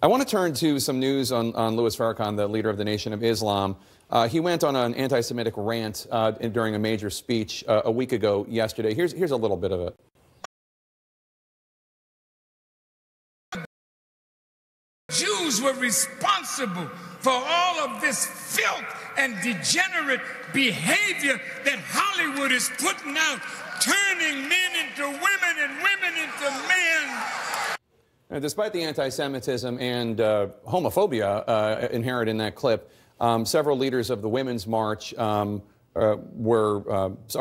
I want to turn to some news on Louis Farrakhan, the leader of the Nation of Islam. He went on an anti-Semitic rant during a major speech a week ago yesterday. Here's a little bit of it. Jews were responsible for all of this filth and degenerate behavior that Hollywood is putting out, turning men into women and women into men. Despite the anti-Semitism and homophobia inherent in that clip, several leaders of the Women's March are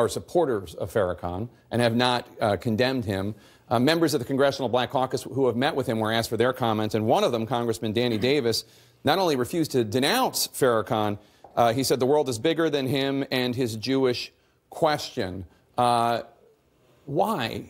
supporters of Farrakhan and have not condemned him. Members of the Congressional Black Caucus who have met with him were asked for their comments, and one of them, Congressman Danny Davis, not only refused to denounce Farrakhan, he said the world is bigger than him and his Jewish question. Why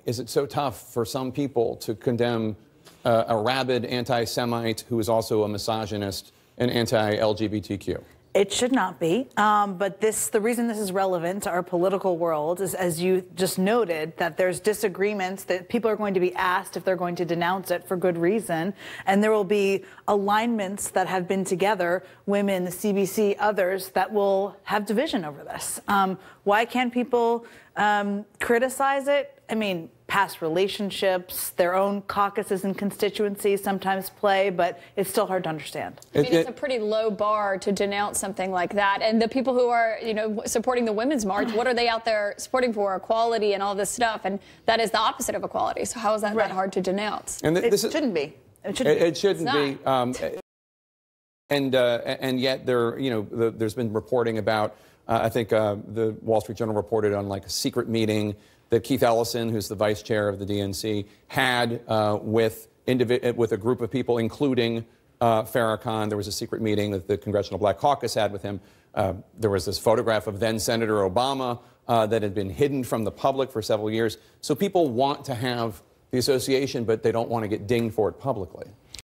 is it so tough for some people to condemn a rabid anti-Semite who is also a misogynist and anti-LGBTQ? It should not be, but the reason this is relevant to our political world is, as you just noted, that there's disagreements, that people are going to be asked if they're going to denounce it for good reason, and there will be alignments that have been together, women, the CBC, others, that will have division over this. Why can't people criticize it? I mean, past relationships, their own caucuses and constituencies sometimes play, but it's still hard to understand. I mean, it's a pretty low bar to denounce something like that. And the people who are, supporting the Women's March, what are they out there supporting for? Equality and all this stuff. And that is the opposite of equality. So how is that that hard to denounce? And it shouldn't be. It shouldn't be. And yet there's been reporting about, I think the Wall Street Journal reported on like a secret meeting that Keith Ellison, who's the vice chair of the DNC, had with a group of people, including Farrakhan. There was a secret meeting that the Congressional Black Caucus had with him. There was this photograph of then Senator Obama that had been hidden from the public for several years. So people want to have the association, but they don't want to get dinged for it publicly.